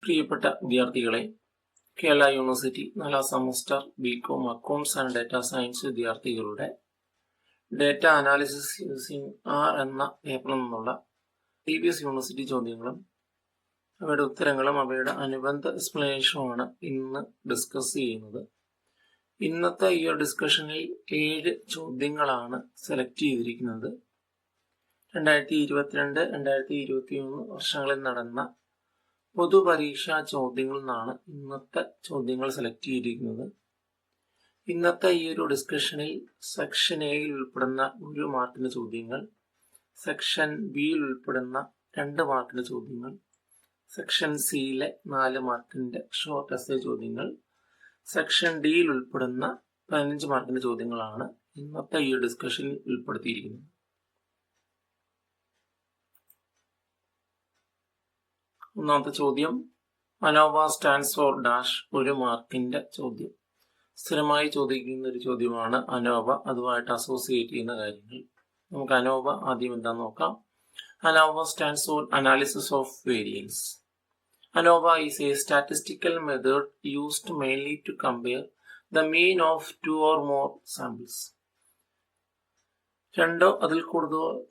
പ്രിയപ്പെട്ട വിദ്യാർത്ഥികളെ, കേരള യൂണിവേഴ്സിറ്റി 4ാം semester BCom accounts and data science വിദ്യാർത്ഥികളുടെ ഡാറ്റ അനാലിസിസ് യൂസിങ് ആർ എന്ന പേപ്പറിൽ നിന്നുള്ള പ്രീവിയസ് യൂണിവേഴ്സിറ്റി ചോദ്യങ്ങളും അവയുടെ ഉത്തരങ്ങളും അവയുടെ അനുബന്ധ എക്സ്പ്ലനേഷനുമാണ് ഇന്ന് ഡിസ്കസ് ചെയ്യുന്നത്. ഇന്നത്തെ ഈ ഡിസ്കഷനിൽ 7 ചോദ്യങ്ങളാണ് സെലക്ട് ചെയ്തിരിക്കുന്നത്. 2022-2023 വർഷങ്ങളിൽ നടന്ന പൊതുപരീക്ഷാ ചോദ്യങ്ങളിൽ നിന്നാണ് ഇന്നത്തെ ചോദ്യങ്ങൾ സെലക്ട് ചെയ്തിരിക്കുന്നത്. ഇന്നത്തെ ഈ ഒരു ഡിസ്കഷനിൽ സെക്ഷൻ എയിൽ ഉൾപ്പെടുന്ന 1 മാർക്കിന്റെ ചോദ്യങ്ങൾ, സെക്ഷൻ ബിയിൽ ഉൾപ്പെടുന്ന 2 മാർക്കിന്റെ ചോദ്യങ്ങൾ, സെക്ഷൻ സിയിലെ 4 മാർക്കിന്റെ ഷോർട്ട് എസ്സേ ചോദ്യങ്ങൾ, സെക്ഷൻ ഡിയിൽ ഉൾപ്പെടുന്ന 15 മാർക്കിന്റെ ചോദ്യങ്ങളാണ് ഇന്നത്തെ ഈ ഡിസ്കഷനിൽ ഉൾപ്പെടുത്തിയിരിക്കുന്നത്. ഒന്നാമത്തെ ചോദ്യം, അനോവ സ്റ്റാൻഡ്സ് ഫോർ ഡാഷ്. 1 മാർക്കിന്റെ ചോദ്യം. സ്ഥിരമായി ചോദിക്കുന്ന ഒരു ചോദ്യമാണ് അനോവ, അതുമായിട്ട് അസോസിയേറ്റ് ചെയ്യുന്ന കാര്യങ്ങൾ. നമുക്ക് അനോവ ആദ്യം എന്താന്ന് നോക്കാം. ANOVA stands for analysis of variance. ANOVA is a statistical method used mainly to compare the mean of 2 or more samples. 2 അതിൽ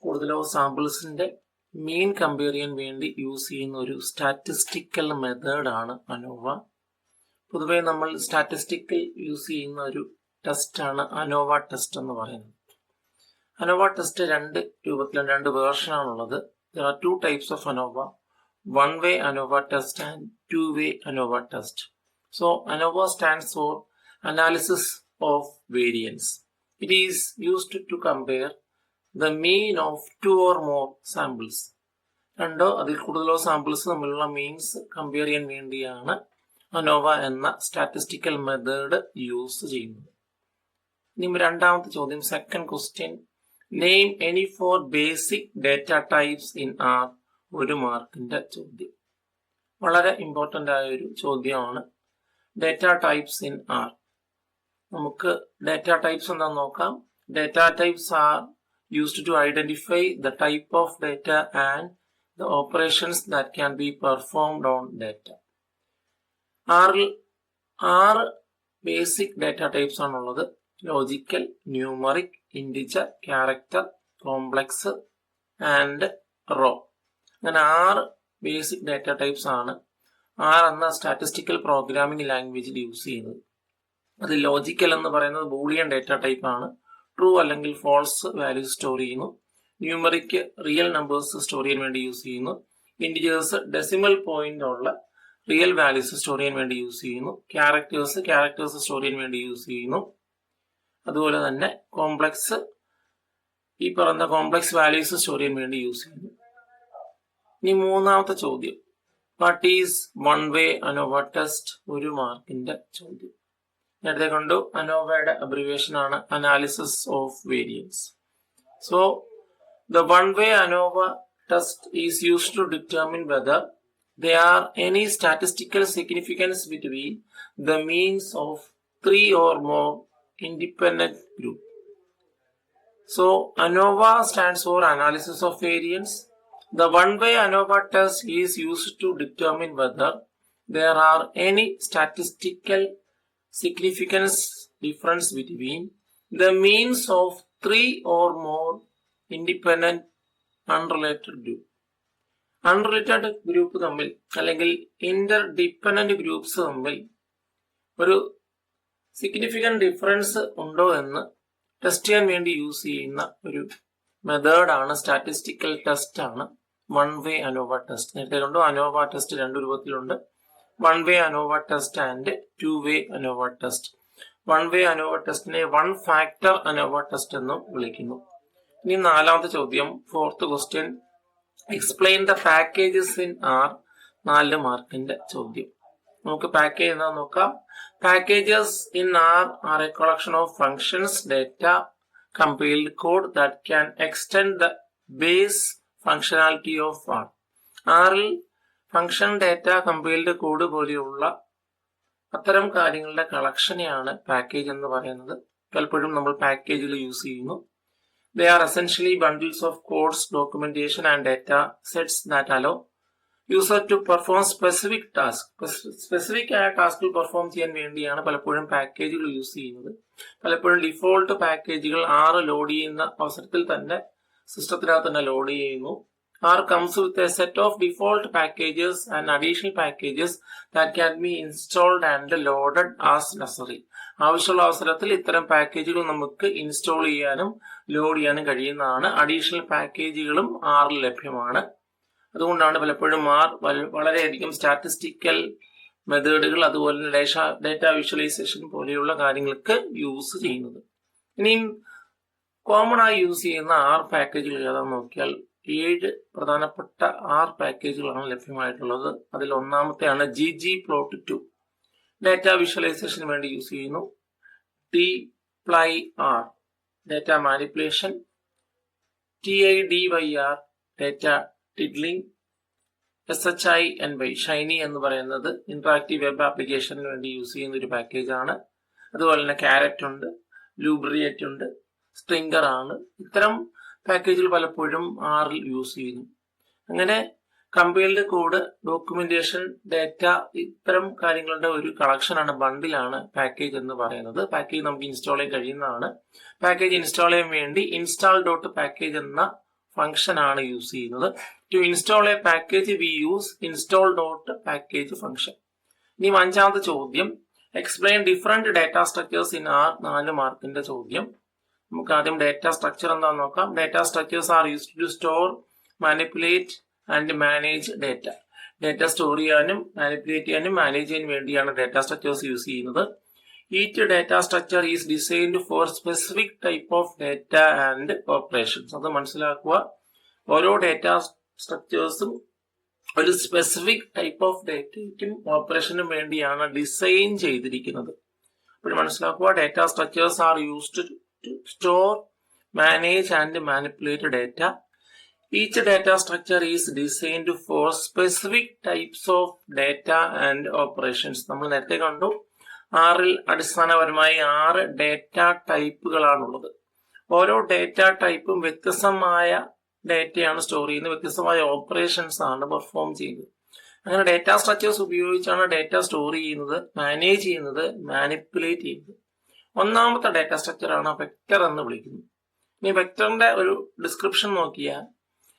കൂടുതലോ സാമ്പിൾസിന്റെ മീൻ കമ്പയർ ചെയ്യാൻ വേണ്ടി യൂസ് ചെയ്യുന്ന ഒരു സ്റ്റാറ്റിസ്റ്റിക്കൽ മെത്തേഡാണ് അനോവ. പൊതുവെ നമ്മൾ സ്റ്റാറ്റിസ്റ്റിക്കൽ യൂസ് ചെയ്യുന്ന ഒരു ടെസ്റ്റാണ് അനോവ ടെസ്റ്റ് എന്ന് പറയുന്നത്. അനോവ ടെസ്റ്റ് 2 രൂപത്തിലും 2 വേർഷനാണുള്ളത്. There are 2 types of ANOVA. One-way ANOVA test and two-way ANOVA test. So ANOVA stands for analysis of variance. It is used to compare the mean of 2 or more samples. 2 അതിൽ കൂടുതലോ samples തമ്മിലുള്ള means compare ചെയ്യാൻ വേണ്ടിയാണ് ANOVA എന്ന statistical method use ചെയ്യുന്നത്. ഇനി രണ്ടാമത്തെ ചോദ്യം, second question, name any 4 basic data types in R. 1 മാർക്കിന്റെ ചോദ്യം. വളരെ ഇമ്പോർട്ടന്റ് ആയ ഒരു ചോദ്യമാണ് ഡാറ്റ ടൈപ്സ് ഇൻ ആർ. നമുക്ക് ഡാറ്റ ടൈപ്സ് എന്താണെന്ന് നോക്കാം. Data types are used to identify the type of data and the operations that can be performed on data. ആറിൽ 6 ബേസിക് ഡാറ്റ ടൈപ്സ് ആണുള്ളത്. Logical, numeric, integer, character, complex and raw. അങ്ങനെ 6 basic data types ആണ് R എന്ന statistical programming ലാംഗ്വേജിൽ use ചെയ്യുന്നത്. അത് logical എന്ന് പറയുന്നത് ബൂളിയൻ ഡാറ്റ ടൈപ്പ് ആണ്. ട്രൂ അല്ലെങ്കിൽ ഫോൾസ് വാല്യൂസ് സ്റ്റോർ ചെയ്യുന്നു. ന്യൂമറിക് റിയൽ നമ്പേഴ്സ് സ്റ്റോർ ചെയ്യാൻ വേണ്ടി യൂസ് ചെയ്യുന്നു. ഇൻഡിജേഴ്സ് ഡെസിമൽ പോയിന്റ് ഉള്ള റിയൽ വാല്യൂസ് സ്റ്റോർ ചെയ്യാൻ വേണ്ടി യൂസ് ചെയ്യുന്നു. ക്യാരക്ടേഴ്സ് സ്റ്റോർ ചെയ്യാൻ വേണ്ടി യൂസ് ചെയ്യുന്നു. അതുപോലെ തന്നെ കോംപ്ലക്സ് ഈ പറയുന്ന കോംപ്ലക്സ് വാല്യൂസ് സ്റ്റോർ ചെയ്യാൻ വേണ്ടി യൂസ് ചെയ്യുന്നു. ഇനി മൂന്നാമത്തെ ചോദ്യം, what is one way ANOVA test. 1 മാർക്കിന്റെ ചോദ്യം. നേരത്തെ കണ്ടു, അനോവയുടെ അബ്രിവേഷൻ ആണ് analysis of variance. So the one way ANOVA test is used to determine whether there are any statistical significance between the means of 3 or more independent groups. So ANOVA stands for analysis of variance. The one-way ANOVA test is used to determine whether there are any statistical significance difference between the means of 3 or more independent unrelated groups. Unrelated group തമ്മിൽ അല്ലെങ്കിൽ Inter dependent groups തമ്മിൽ ഒരു significant difference ഉണ്ടോ എന്ന് test ചെയ്യാൻ വേണ്ടി use ചെയ്യുന്ന ഒരു മെത്തേഡാണ്, സ്റ്റാറ്റിസ്റ്റിക്കൽ ടെസ്റ്റ് ആണ് വൺ വേ അനോവ ടെസ്റ്റ്. നേരത്തെ കണ്ടു, അനോവ ടെസ്റ്റ് 2 രൂപത്തിലുണ്ട്. One way ANOVA test and 2 way ANOVA test. One way ANOVA ടെസ്റ്റിനെ 1 ഫാക്ടർ അനോവ ടെസ്റ്റ് എന്നും വിളിക്കുന്നു. ഇനി 4ാമത്തെ ചോദ്യം, fourth question, explain the packages in R. 4 മാർക്കിന്റെ ചോദ്യം. നമുക്ക് പാക്കേജ് എന്താന്ന് നോക്കാം. Packages in R are a collection of functions data compiled code that can extend the base functionality of R. ആറിൽ ഫങ്ഷൻ ഡാറ്റ കമ്പൈൽഡ് കോഡ് പോലെയുള്ള അത്തരം കാര്യങ്ങളുടെ കളക്ഷനെയാണ് package എന്ന് പറയുന്നത്. പലപ്പോഴും നമ്മൾ പാക്കേജിൽ യൂസ് ചെയ്യുന്നു. They are essentially bundles of codes, documentation and data sets that allow user to perform specific task. Specific ആയ ടാസ്കുകൾ പെർഫോം ചെയ്യാൻ വേണ്ടിയാണ് പലപ്പോഴും പാക്കേജുകൾ യൂസ് ചെയ്യുന്നത്. പലപ്പോഴും ഡിഫോൾട്ട് പാക്കേജുകൾ R ലോഡ് ചെയ്യുന്ന അവസരത്തിൽ തന്നെ സിസ്റ്റത്തിനകത്ത് തന്നെ ലോഡ് ചെയ്യുന്നു. R comes with a set of default packages and additional packages that can be installed and loaded as necessary. ആവശ്യമുള്ള അവസരത്തിൽ ഇത്തരം പാക്കേജുകൾ നമുക്ക് ഇൻസ്റ്റാൾ ചെയ്യാനും ലോഡ് ചെയ്യാനും കഴിയുന്നതാണ്. അഡീഷണൽ പാക്കേജുകളും R ലഭ്യമാണ്. അതുകൊണ്ടാണ് പലപ്പോഴും R വളരെയധികം സ്റ്റാറ്റിസ്റ്റിക്കൽ മെത്തേഡുകൾ അതുപോലെ ഡേറ്റ വിഷ്വലൈസേഷൻ പോലെയുള്ള കാര്യങ്ങൾക്ക് യൂസ് ചെയ്യുന്നത്. ഇനിയും കോമൺ ആയി യൂസ് ചെയ്യുന്ന R പാക്കേജുകൾ ഏതാണെന്ന് നോക്കിയാൽ 7 പ്രധാനപ്പെട്ട R പാക്കേജുകളാണ് ലഭ്യമായിട്ടുള്ളത്. അതിൽ ഒന്നാമത്തെയാണ് ggplot2. ഡേറ്റ വിഷ്വലൈസേഷന് വേണ്ടി യൂസ് ചെയ്യുന്നു. tplyr data manipulation, tidyr data tidying, shinby Shiny എന്ന് പറയുന്നത് ഇന്ററാക്റ്റീവ് വെബ് ആപ്ലിക്കേഷന് വേണ്ടി യൂസ് ചെയ്യുന്ന ഒരു പാക്കേജാണ്. അതുപോലെ തന്നെ ക്യാരറ്റ് ഉണ്ട്, ലൂബ്രിയേറ്റ് ഉണ്ട്, സ്ട്രിംഗർ ആണ്. ഇത്തരം പാക്കേജുകൾ പലപ്പോഴും R യൂസ് ചെയ്യുന്നു. അങ്ങനെ കമ്പൈൽഡ് കോഡ്, ഡോക്യുമെന്റേഷൻ, ഡേറ്റ ഇത്തരം കാര്യങ്ങളുടെ ഒരു കളക്ഷനാണ്, ബണ്ടിലാണ് പാക്കേജ് എന്ന് പറയുന്നത്. പാക്കേജ് നമുക്ക് ഇൻസ്റ്റാൾ ചെയ്യാൻ കഴിയുന്നതാണ്. പാക്കേജ് ഇൻസ്റ്റാൾ ചെയ്യാൻ വേണ്ടി ഇൻസ്റ്റാൾ ഡോട്ട് പാക്കേജ് എന്ന ഫംഗ്ഷൻ ആണ് യൂസ് ചെയ്യുന്നത്. To install a package we use install dot package function. ഇനി 5ാമത്തെ ചോദ്യം, explain different data structures in R. 4 മാർക്കിന്റെ ചോദ്യം. നമുക്ക് ആദ്യം ഡേറ്റ സ്ട്രക്ചർ എന്താണെന്ന് നോക്കാം. Data structures are used to store, manipulate and manage data. Data store ചെയ്യാനും മാനിപ്പുലേറ്റ് ചെയ്യാനും മാനേജ് ചെയ്യാൻ വേണ്ടിയാണ് ഡേറ്റ സ്ട്രക്ചേഴ്സ് യൂസ് ചെയ്യുന്നത്. Each data structure is designed for specific type of data and operations. അത് മനസ്സിലാക്കുക. ഓരോ ഡേറ്റ സ്ട്രക്ചേഴ്സും ഒരു സ്പെസിഫിക് ടൈപ്പ് ഓഫ് ഡേറ്റയ്ക്കും ഓപ്പറേഷനും വേണ്ടിയാണ് ഡിസൈൻ ചെയ്തിരിക്കുന്നത്. അപ്പോൾ മനസ്സിലാക്കുക, data structures are used to store, manage and manipulate data. Each data structure is designed for specific types of data and operations. നമ്മൾ നേരത്തെ കണ്ടു, R അടിസ്ഥാനപരമായി 6 ഡേറ്റ ടൈപ്പുകളാണുള്ളത്. ഓരോ ഡേറ്റ ടൈപ്പും വ്യത്യസ്തമായ ഡേറ്റയാണ് സ്റ്റോർ ചെയ്യുന്നത്, വ്യത്യസ്തമായ ഓപ്പറേഷൻസ് ആണ് പെർഫോം ചെയ്യുന്നത്. അങ്ങനെ ഡേറ്റ സ്ട്രക്ചേഴ്സ് ഉപയോഗിച്ചാണ് ഡേറ്റ സ്റ്റോർ ചെയ്യുന്നത്, മാനേജ് ചെയ്യുന്നത്, മാനിപ്പുലേറ്റ് ചെയ്യുന്നത്. ഒന്നാമത്തെ ഡേറ്റ സ്ട്രക്ചർ ആണ് വെക്ടർ എന്ന് വിളിക്കുന്നത്. ഇനി വെക്ടറിന്റെ ഒരു ഡിസ്ക്രിപ്ഷൻ നോക്കിയാൽ,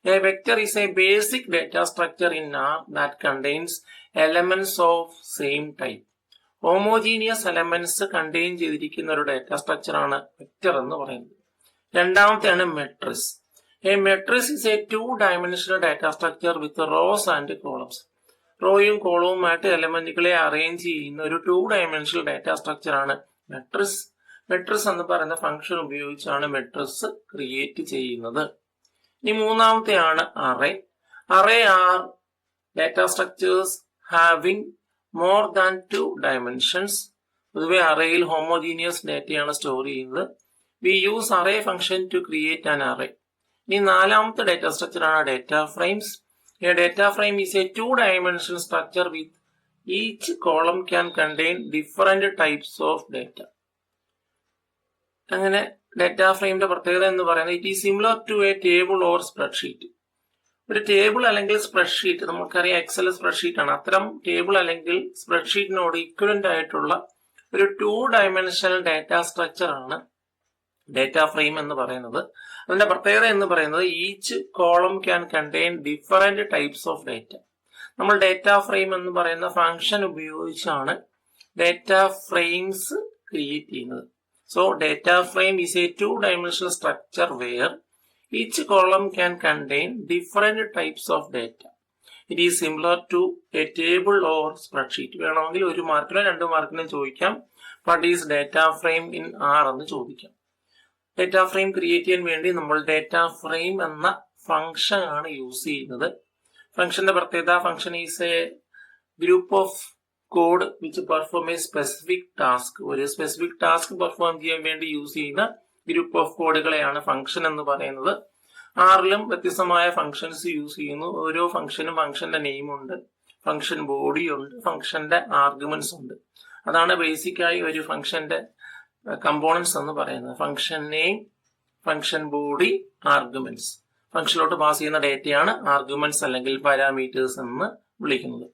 a vector is a basic data structure in R that contains elements of same type. Homogeneous elements contain ചെയ്തിരിക്കുന്ന ഒരു ഡേറ്റ സ്ട്രക്ചർ ആണ് വെക്ടർ എന്ന് പറയുന്നത്. രണ്ടാമത്തെയാണ് matrix. A matrix is a 2-dimensional data structure with rows and columns. റോയും കോളവുമായിട്ട് എലമെന്റുകളെ arrange ചെയ്യുന്ന ഒരു 2-dimensional ഡേറ്റ സ്ട്രക്ചർ ആണ് മെട്രിക്സ്. മെട്രിക്സ് എന്ന് പറയുന്ന ഫംഗ്ഷൻ ഉപയോഗിച്ചാണ് മെട്രിക്സ് ക്രിയേറ്റ് ചെയ്യുന്നത്. ഇനി മൂന്നാമത്തെയാണ് array. Array are data structures having more than 2 dimensions. പൊതുവെ അറേയിൽ ഹോമോജീനിയസ് ഡേറ്റയാണ് സ്റ്റോർ ചെയ്യുന്നത്. We use array function to create an array. ഇനി നാലാമത്തെ ഡേറ്റ സ്ട്രക്ചർ ആണ് data frames. A data frame is a 2-dimensional structure with each column can contain different types of data. അങ്ങനെ ഡേറ്റ ഫ്രെയിമിന്റെ പ്രത്യേകത എന്ന് പറയുന്നത് it is similar to a table or spreadsheet. ഒരു ടേബിൾ അല്ലെങ്കിൽ സ്പ്രെഡ്ഷീറ്റ്, നമുക്കറിയാം എക്സൽ സ്പ്രെഡ്ഷീറ്റ് ആണ്. അത്തരം ടേബിൾ അല്ലെങ്കിൽ സ്പ്രെഡ്ഷീറ്റിനോട് ഈക്വലന്റ് ആയിട്ടുള്ള ഒരു 2-dimensional ഡേറ്റ സ്ട്രക്ചർ ആണ് ഡേറ്റ ഫ്രെയിം എന്ന് പറയുന്നത്. അതിന്റെ പ്രത്യേകത എന്ന് പറയുന്നത് each column can contain different types of data. നമ്മൾ ഡേറ്റ ഫ്രെയിം എന്ന് പറയുന്ന ഫംഗ്ഷൻ ഉപയോഗിച്ചാണ് ഡേറ്റ ഫ്രെയിംസ് ക്രിയേറ്റ് ചെയ്യുന്നത്. So data frame is a 2-dimensional structure where each column can contain different types of data. It is similar to a table or spreadsheet. വേണമെങ്കിൽ 1 മാർക്കിനോ 2 മാർക്കിനോ ചോദിക്കാം, what is data frame in R എന്ന് ചോദിക്കാം. Data frame create ചെയ്യാൻ വേണ്ടി നമ്മൾ data frame എന്ന function ആണ് use ചെയ്യുന്നത്. ഫംഗ്ഷന്റെ പ്രത്യേകത, function is A group of code which perform A specific task. ഒരു സ്പെസിഫിക് ടാസ്ക് പെർഫോം ചെയ്യാൻ വേണ്ടി യൂസ് ചെയ്യുന്ന ഗ്രൂപ്പ് ഓഫ് കോഡുകളെയാണ് ഫംഗ്ഷൻ എന്ന് പറയുന്നത്. ആറിലും വ്യത്യസ്തമായ ഫംഗ്ഷൻസ് യൂസ് ചെയ്യുന്നു. ഓരോ ഫംഗ്ഷനും ഫംഗ്ഷന്റെ നെയിം ഉണ്ട്, ഫംഗ്ഷൻ ബോഡി ഉണ്ട്, ഫംഗ്ഷന്റെ ആർഗ്യുമെന്റ്സ് ഉണ്ട്. അതാണ് ബേസിക്കായി ഒരു ഫംഗ്ഷന്റെ കമ്പോണൻസ് എന്ന് പറയുന്നത്. Function name, function body, arguments. ഫംഗ്ഷനിലോട്ട് പാസ് ചെയ്യുന്ന ഡേറ്റയാണ് ആർഗ്യുമെന്റ്സ് അല്ലെങ്കിൽ പാരാമീറ്റേഴ്സ് എന്ന് വിളിക്കുന്നത്.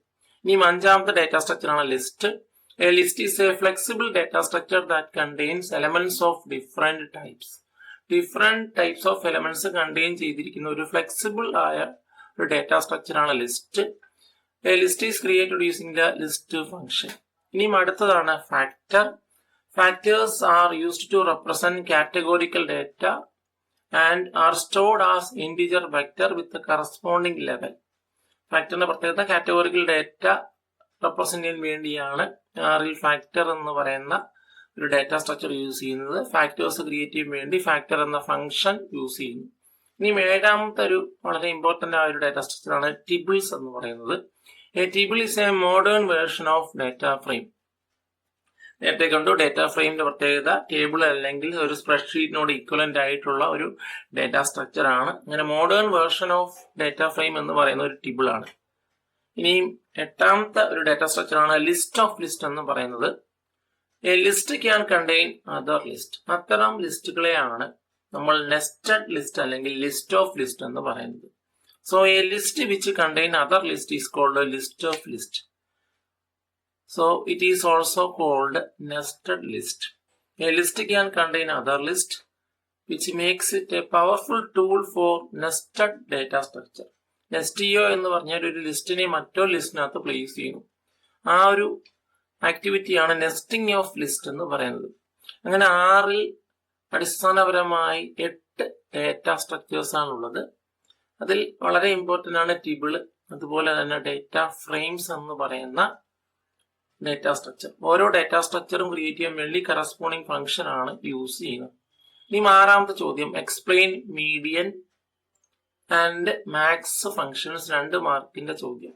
ഇനി അഞ്ചാമത്തെ ഡേറ്റ സ്ട്രക്ചർ ആണ് list. A list is a flexible data structure that contains elements of different types. Different types of elements contain ചെയ്തിരിക്കുന്ന ഒരു flexible ആയ ഒരു ഡേറ്റ സ്ട്രക്ചർ ആണ് list. A list is created using the list function. ഇനി അടുത്തതാണ് factor. Factors are used to represent categorical data and are stored as integer vector with the corresponding level. ഫാക്ടറിന്റെ പ്രത്യേകത categorical data represent ചെയ്യാൻ വേണ്ടിയാണ് ആറിൽ factor എന്ന് പറയുന്ന ഒരു ഡേറ്റ സ്ട്രക്ചർ യൂസ് ചെയ്യുന്നത്. ഫാക്ടേഴ്സ് ക്രിയേറ്റ് ചെയ്യാൻ വേണ്ടി ഫാക്ടർ എന്ന ഫംഗ്ഷൻ യൂസ് ചെയ്യുന്നു. ഇനി ഏഴാമത്തെ ഒരു വളരെ ഇമ്പോർട്ടന്റ് ആയ ഒരു ഡേറ്റ സ്ട്രക്ചറാണ് ടിബിൾസ് എന്ന് പറയുന്നത്. A tibble is a modern version of data frame. നേരത്തെ കണ്ടു ഡേറ്റ ഫ്രെയിമിന്റെ പ്രത്യേകത ടേബിൾ അല്ലെങ്കിൽ ഒരു സ്പ്രെഡ്ഷീറ്റിനോട് ഈക്വലന്റ് ആയിട്ടുള്ള ഒരു ഡേറ്റ സ്ട്രക്ചർ ആണ്. അങ്ങനെ modern version of data frame എന്ന് പറയുന്ന ഒരു ടിബിൾ ആണ്. ഇനിയും എട്ടാമത്തെ ഒരു ഡേറ്റ സ്ട്രക്ചർ ആണ് ലിസ്റ്റ് ഓഫ് ലിസ്റ്റ് എന്ന് പറയുന്നത്. A list can contain other list. അത്തരം ലിസ്റ്റുകളെയാണ് നമ്മൾ നെസ്റ്റഡ് ലിസ്റ്റ് അല്ലെങ്കിൽ ലിസ്റ്റ് ഓഫ് ലിസ്റ്റ് എന്ന് പറയുന്നത്. So a list which contain other list is called list of list. So it is also called nested list. A list can contain other list, which makes it a powerful tool for nested data structure. Nest ചെയ്യുക എന്ന് പറഞ്ഞാൽ ഒരു ലിസ്റ്റിനെ മറ്റൊരു ലിസ്റ്റിനകത്ത് place ചെയ്യുന്നു. ആ ഒരു ആക്ടിവിറ്റിയാണ് nesting of list എന്ന് പറയുന്നത്. അങ്ങനെ ആറിൽ അടിസ്ഥാനപരമായി 8 ഡേറ്റ സ്ട്രക്ചേഴ്സ് ആണുള്ളത്. അതിൽ വളരെ ഇമ്പോർട്ടന്റ് ആണ് ടിബിൾ, അതുപോലെ തന്നെ ഡേറ്റ ഫ്രെയിംസ് എന്ന് പറയുന്ന ഡേറ്റ സ്ട്രക്ചർ. ഓരോ ഡേറ്റ സ്ട്രക്ചറും ക്രിയേറ്റ് ചെയ്യാൻ വേണ്ടി കറസ്പോണ്ടിങ് ഫംഗ്ഷൻ ആണ് യൂസ് ചെയ്യുന്നത്. ഇനി ആറാമത്തെ ചോദ്യം explain median and max functions. 2 മാർക്കിന്റെ ചോദ്യം.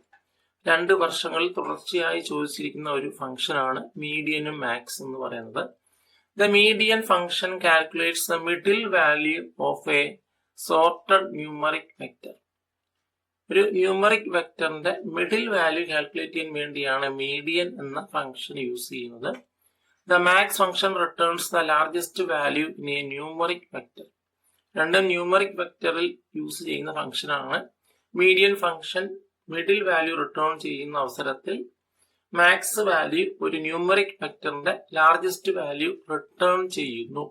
2 വർഷങ്ങളിൽ തുടർച്ചയായി ചോദിച്ചിരിക്കുന്ന ഒരു ഫംഗ്ഷൻ ആണ് മീഡിയനും മാക്സ് എന്ന് പറയുന്നത്. The median function calculates the middle value of a sorted numeric vector. ഒരു ന്യൂമറിക് വെക്ടറിന്റെ മിഡിൽ വാല്യൂ കാൽക്കുലേറ്റ് ചെയ്യാൻ വേണ്ടിയാണ് മീഡിയൻ എന്ന ഫംഗ്ഷൻ യൂസ് ചെയ്യുന്നത്. The max function returns the largest value in a numeric vector. രണ്ടും numeric വെക്ടറിൽ use ചെയ്യുന്ന function ആണ്. Median function middle value return ചെയ്യുന്ന അവസരത്തിൽ മാക്സ് വാല്യൂ ഒരു ന്യൂമറിക് വെക്ടറിന്റെ ലാർജസ്റ്റ് വാല്യൂ റിട്ടേൺ ചെയ്യുന്നു.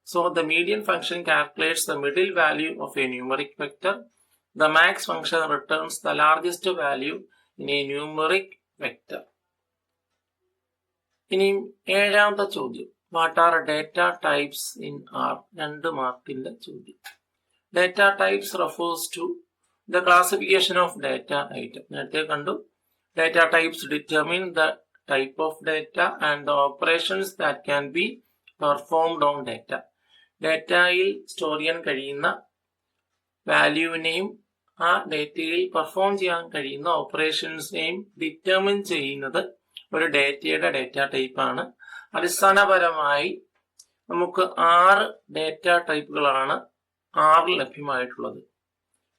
So the median function calculates the middle value of A numeric vector. The max function returns the largest value in a numeric vector. ഇനി ഏഴാമത്തെ ചോദ്യം what are data types in R. 2 മാർക്കിന്റെ ചോദ്യം. Data types refers to the classification of data item. നേരത്തെ കണ്ടു data types determine the type of data and the operations that can be performed on data. ഡേറ്റയിൽ store ചെയ്യാൻ കഴിയുന്ന വാല്യൂവിനെയും ആ ഡേറ്റയിൽ perform ചെയ്യാൻ കഴിയുന്ന ഓപ്പറേഷൻസിനെയും ഡിറ്റർമിൻ ചെയ്യുന്നത് ഒരു ഡേറ്റയുടെ ഡേറ്റ ടൈപ്പ് ആണ്. അടിസ്ഥാനപരമായി നമുക്ക് 6 ഡേറ്റ ടൈപ്പുകളാണ് ആറിൽ ലഭ്യമായിട്ടുള്ളത്.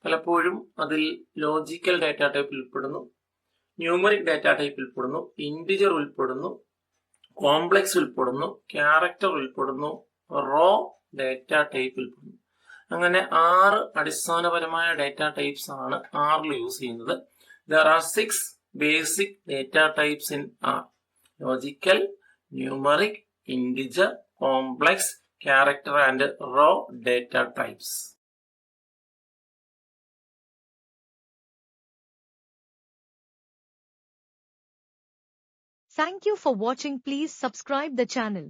പലപ്പോഴും അതിൽ ലോജിക്കൽ ഡേറ്റ ടൈപ്പ് ഉൾപ്പെടുന്നു, ന്യൂമറിക് ഡേറ്റ ടൈപ്പ് ഉൾപ്പെടുന്നു, ഇൻറ്റിജർ ഉൾപ്പെടുന്നു, കോംപ്ലക്സ് ഉൾപ്പെടുന്നു, ക്യാരക്ടർ ഉൾപ്പെടുന്നു, റോ ഡേറ്റ ടൈപ്പ് ഉൾപ്പെടുന്നു. അങ്ങനെ 6 അടിസ്ഥാനപരമായ ഡേറ്റ ടൈപ്സ് ആണ് ആറിൽ യൂസ് ചെയ്യുന്നത്. There are 6 basic data types in R: logical, numeric, integer, complex, character and raw data types. Thank you for watching. Please subscribe the channel.